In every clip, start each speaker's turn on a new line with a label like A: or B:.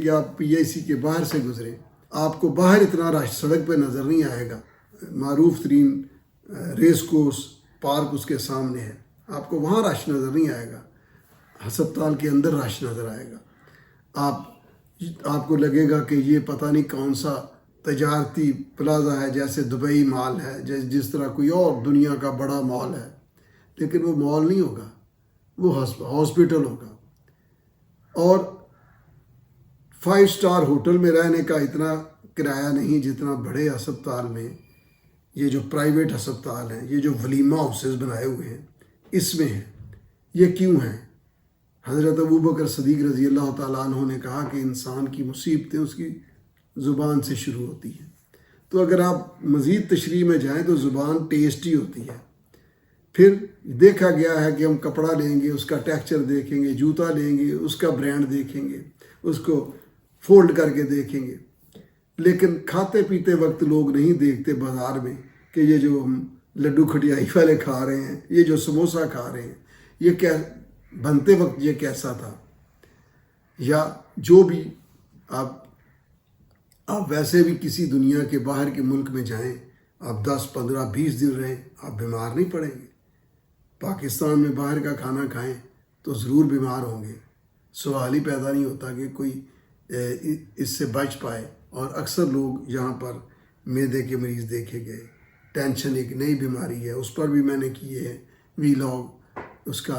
A: کہ آپ پی آئی سی کے باہر سے گزریں، آپ کو باہر اتنا رش سڑک پہ نظر نہیں آئے گا۔ معروف ترین ریس کورس پارک اس کے سامنے ہے، آپ کو وہاں رش نظر نہیں آئے گا، ہسپتال کے اندر رش نظر آئے گا۔ آپ کو لگے گا کہ یہ پتہ نہیں کون سا تجارتی پلازا ہے، جیسے دبئی مال ہے، جس طرح کوئی اور دنیا کا بڑا مال ہے، لیکن وہ مال نہیں ہوگا، وہ ہاسپٹل ہوگا۔ اور 5 اسٹار ہوٹل میں رہنے کا اتنا کرایہ نہیں جتنا بڑے ہسپتال میں، یہ جو پرائیویٹ ہسپتال ہیں، یہ جو ولیمہ ہاؤسز بنائے ہوئے ہیں، اس میں ہیں۔ یہ کیوں ہیں؟ حضرت ابوبکر صدیق رضی اللہ تعالیٰ عنہ نے کہا کہ انسان کی مصیبتیں اس کی زبان سے شروع ہوتی ہیں۔ تو اگر آپ مزید تشریح میں جائیں تو زبان ٹیسٹی ہوتی ہے۔ پھر دیکھا گیا ہے کہ ہم کپڑا لیں گے، اس کا ٹیکسچر دیکھیں گے، جوتا لیں گے، اس کا برانڈ دیکھیں گے، اس کو فولڈ کر کے دیکھیں گے، لیکن کھاتے پیتے وقت لوگ نہیں دیکھتے بازار میں کہ یہ جو ہم لڈو کھٹیائی والے کھا رہے ہیں، یہ جو سموسہ کھا رہے ہیں، یہ کیا بنتے وقت یہ کیسا تھا۔ یا جو بھی آپ ویسے بھی کسی دنیا کے باہر کے ملک میں جائیں، آپ 10 15 20 دن رہیں، آپ بیمار نہیں پڑیں گے۔ پاکستان میں باہر کا کھانا کھائیں تو ضرور بیمار ہوں گے، سوال ہی پیدا نہیں ہوتا کہ کوئی اس سے بچ پائے۔ اور اکثر لوگ یہاں پر معدے کے مریض دیکھے گئے۔ ٹینشن ایک نئی بیماری ہے، اس پر بھی میں نے کیے ہیں ویلاگ، اس کا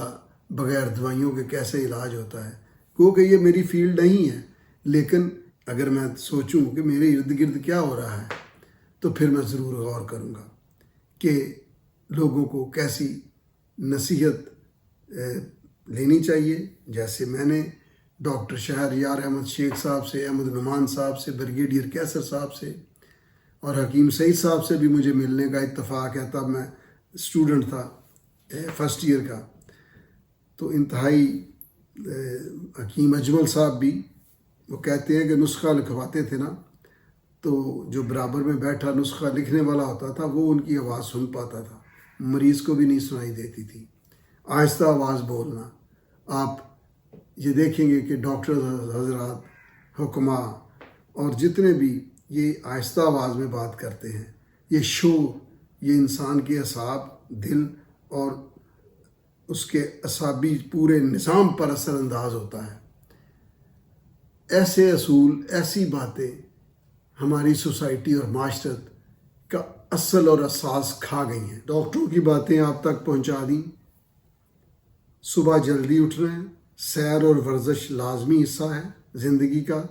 A: بغیر دوائیوں کے کیسے علاج ہوتا ہے، کیونکہ یہ میری فیلڈ نہیں ہے۔ لیکن اگر میں سوچوں کہ میرے ارد گرد کیا ہو رہا ہے تو پھر میں ضرور غور کروں گا کہ لوگوں کو کیسی نصیحت لینی چاہیے۔ جیسے میں نے ڈاکٹر شہریار احمد شیخ صاحب سے، احمد نعمان صاحب سے، بریگیڈیئر کیسر صاحب سے اور حکیم سعید صاحب سے بھی مجھے ملنے کا اتفاق ہے۔ تب میں اسٹوڈنٹ تھا 1st ایئر کا، تو انتہائی حکیم اجمل صاحب بھی، وہ کہتے ہیں کہ نسخہ لکھواتے تھے نا، تو جو برابر میں بیٹھا نسخہ لکھنے والا ہوتا تھا وہ ان کی آواز سن پاتا تھا، مریض کو بھی نہیں سنائی دیتی تھی۔ آہستہ آواز بولنا۔ آپ یہ دیکھیں گے کہ ڈاکٹر حضرات، حکماء اور جتنے بھی یہ آہستہ آواز میں بات کرتے ہیں، یہ شور، یہ انسان کے اعصاب، دل اور اس کے اعصابی پورے نظام پر اثر انداز ہوتا ہے۔ ایسے اصول، ایسی باتیں ہماری سوسائٹی اور معاشرت کا اصل اور اساس کھا گئی ہیں۔ ڈاکٹروں کی باتیں آپ تک پہنچا دیں۔ صبح جلدی اٹھنا ہے، سیر اور ورزش لازمی حصہ ہے زندگی کا۔